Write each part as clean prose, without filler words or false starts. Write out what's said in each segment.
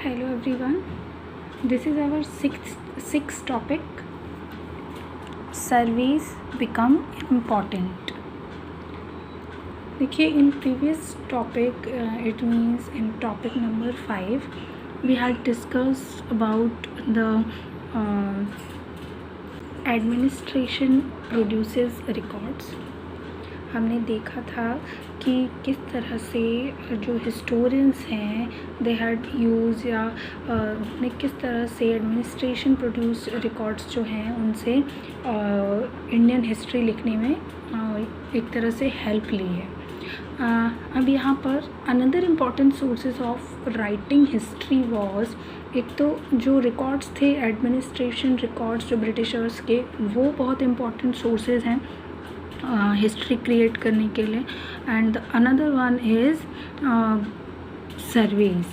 Hello everyone, this is our sixth topic. Surveys become important. देखिए, in previous topic, it means in topic number 5, we had discussed about the administration produces records. हमने देखा था कि किस तरह से जो हिस्टोरियंस हैं दे हैड यूज़ या ने किस तरह से एडमिनिस्ट्रेशन प्रोड्यूस रिकॉर्ड्स जो हैं उनसे इंडियन हिस्ट्री लिखने में एक तरह से हेल्प ली है. अब यहाँ पर another important sources of writing history was, एक तो जो रिकॉर्ड्स थे एडमिनिस्ट्रेशन रिकॉर्ड्स जो ब्रिटिशर्स के, वो बहुत इम्पॉर्टेंट सोर्सेज हैं हिस्ट्री क्रिएट करने के लिए. And another one is surveys.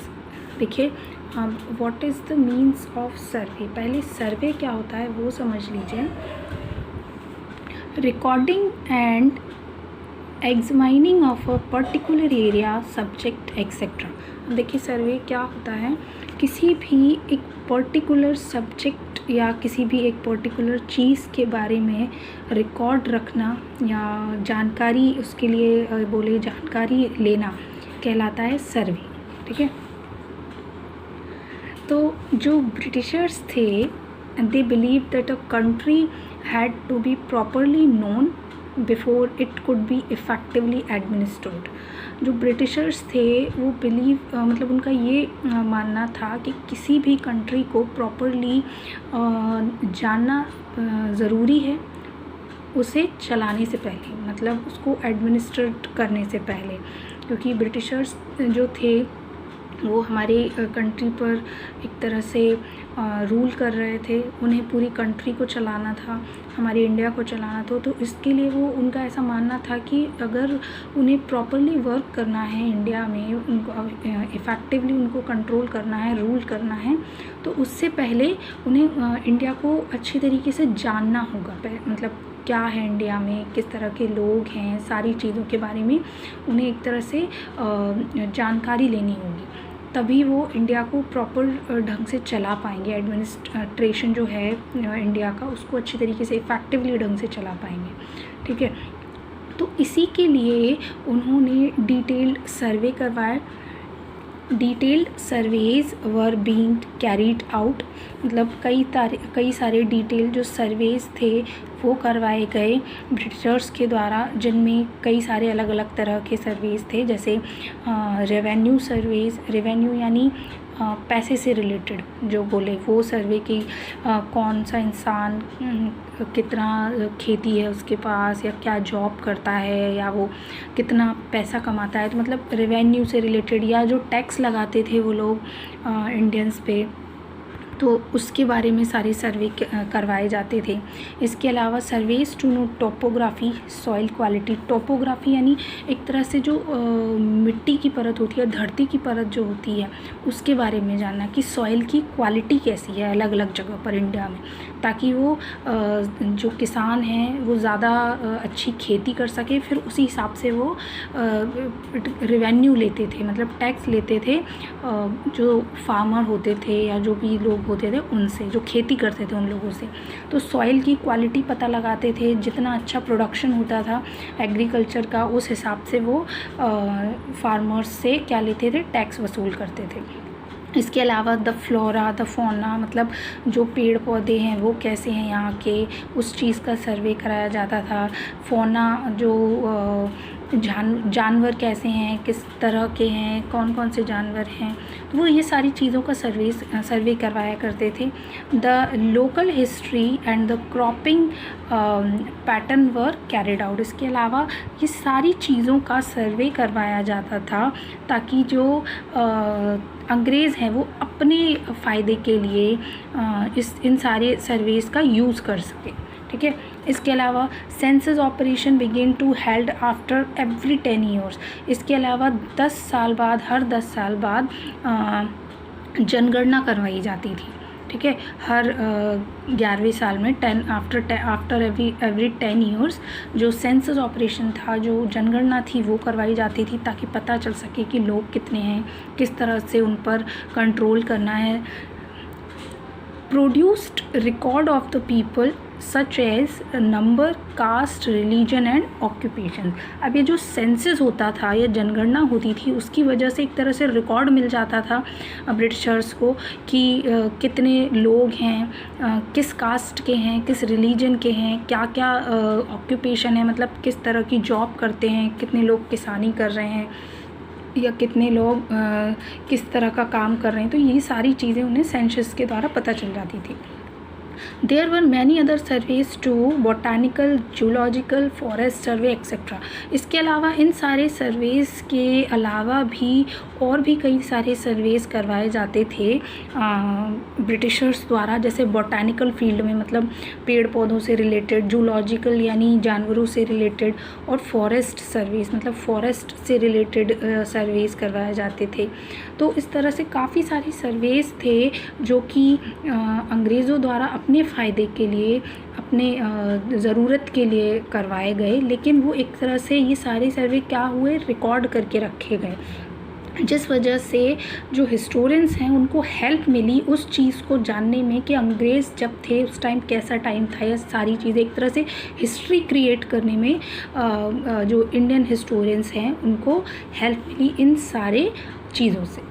देखिए, what is the means of survey. पहले सर्वे क्या होता है वो समझ लीजिए. Recording and examining of a particular area, subject etcetera. देखिए, सर्वे क्या होता है, किसी भी एक पर्टिकुलर सब्जेक्ट या किसी भी एक पर्टिकुलर चीज़ के बारे में रिकॉर्ड रखना या जानकारी उसके लिए बोले जानकारी लेना कहलाता है सर्वे. ठीक है. तो जो ब्रिटिशर्स थे, they believe that a country had to be properly known before it could be effectively administered. जो ब्रिटिशर्स थे वो मतलब उनका ये मानना था कि किसी भी कंट्री को प्रॉपरली जानना ज़रूरी है उसे चलाने से पहले, मतलब उसको एडमिनिस्ट्रेट करने से पहले. क्योंकि ब्रिटिशर्स जो थे वो हमारे कंट्री पर एक तरह से रूल कर रहे थे. उन्हें पूरी कंट्री को चलाना था, हमारी इंडिया को चलाना था. तो इसके लिए वो उनका ऐसा मानना था कि अगर उन्हें प्रॉपरली वर्क करना है इंडिया में, उनको इफ़ेक्टिवली उनको कंट्रोल करना है, रूल करना है, तो उससे पहले उन्हें इंडिया को अच्छी तरीके से जानना होगा. मतलब क्या है इंडिया में, किस तरह के लोग हैं, सारी चीज़ों के बारे में उन्हें एक तरह से जानकारी लेनी होगी. तभी वो इंडिया को प्रॉपर ढंग से चला पाएंगे. एडमिनिस्ट्रेशन जो है इंडिया का, उसको अच्छी तरीके से इफ़ेक्टिवली ढंग से चला पाएंगे. ठीक है. तो इसी के लिए उन्होंने डिटेल्ड सर्वे करवाया. Detailed surveys were being carried out. मतलब कई सारे डिटेल जो सर्वेज थे वो करवाए गए ब्रिटिशर्स के द्वारा, जिनमें कई सारे अलग अलग तरह के सर्वेज थे. जैसे रेवेन्यू सर्वेज, रेवेन्यू यानी पैसे से रिलेटेड जो बोले वो सर्वे की, कौन सा इंसान कितना खेती है उसके पास, या क्या जॉब करता है, या वो कितना पैसा कमाता है. तो मतलब रेवेन्यू से रिलेटेड, या जो टैक्स लगाते थे वो लोग इंडियंस पे, तो उसके बारे में सारे सर्वे करवाए जाते थे. इसके अलावा surveys to know topography, soil quality. Topography यानी एक तरह से जो मिट्टी की परत होती है, धरती की परत जो होती है, उसके बारे में जानना कि सॉइल की क्वालिटी कैसी है अलग अलग जगह पर इंडिया में, ताकि वो जो किसान हैं वो ज़्यादा अच्छी खेती कर सके. फिर उसी हिसाब से वो रेवेन्यू लेते थे, मतलब टैक्स लेते थे जो फार्मर होते थे या जो भी लोग होते थे उनसे, जो खेती करते थे उन लोगों से. तो सॉइल की क्वालिटी पता लगाते थे. जितना अच्छा प्रोडक्शन होता था एग्रीकल्चर का, उस हिसाब से वो फार्मर्स से क्या लेते थे, टैक्स वसूल करते थे. इसके अलावा द फ्लोरा द फौना, मतलब जो पेड़ पौधे हैं वो कैसे हैं यहाँ के, उस चीज़ का सर्वे कराया जाता था. फौना जो जानवर कैसे हैं, किस तरह के हैं, कौन कौन से जानवर हैं, तो वो ये सारी चीज़ों का सर्वे करवाया करते थे. The local history and the cropping pattern were carried out. इसके अलावा ये सारी चीज़ों का सर्वे करवाया जाता था ताकि जो अंग्रेज़ हैं वो अपने फ़ायदे के लिए इन सारे सर्वेस का यूज़ कर सकें. ठीक है. इसके अलावा census operation begin to held after every 10 years. इसके अलावा 10 साल बाद, हर 10 साल बाद जनगणना करवाई जाती थी. ठीक है, हर 11वें साल में आफ्टर एवरी 10 ईयर्स जो सेंसस ऑपरेशन था, जो जनगणना थी वो करवाई जाती थी, ताकि पता चल सके कि लोग कितने हैं, किस तरह से उन पर कंट्रोल करना है। Produced record of the people such as number, caste, religion and occupation. अब ये जो सेंसस होता था या जनगणना होती थी, उसकी वजह से एक तरह से रिकॉर्ड मिल जाता था ब्रिटिशर्स को कि कितने लोग हैं, किस कास्ट के हैं, किस रिलीजन के हैं, क्या क्या ऑक्यूपेशन है, मतलब किस तरह की जॉब करते हैं, कितने लोग किसानी कर रहे हैं या कितने लोग किस तरह का काम कर रहे हैं। तो ये सारी चीज़ें उन्हें सेंसस के द्वारा पता चल जाती थी। There were many other surveys too, botanical, zoological, forest survey etc. इसके अलावा इन सारे सर्वेज़ के अलावा भी और भी कई सारे सर्वेज़ करवाए जाते थे ब्रिटिशर्स द्वारा, जैसे बॉटैनिकल फील्ड में मतलब पेड़ पौधों से रिलेटेड, जूलॉजिकल यानी जानवरों से रिलेटेड, और फॉरेस्ट सर्वेज़ मतलब फॉरेस्ट से रिलेटेड सर्वेज़ करवाए जाते थे। तो इस तरह से काफ़ी सारी सर्वेज़ थे जो कि अंग्रेज़ों द्वारा अपने फ़ायदे के लिए, अपने ज़रूरत के लिए करवाए गए, लेकिन वो एक तरह से ये सारे सर्वे क्या हुए, रिकॉर्ड करके रखे गए, जिस वजह से जो हिस्टोरियंस हैं उनको हेल्प मिली उस चीज़ को जानने में कि अंग्रेज़ जब थे उस टाइम कैसा टाइम था। यह सारी चीज़ें एक तरह से हिस्ट्री क्रिएट करने में जो इंडियन हिस्टोरियंस हैं उनको हेल्प मिली इन सारे चीज़ों से।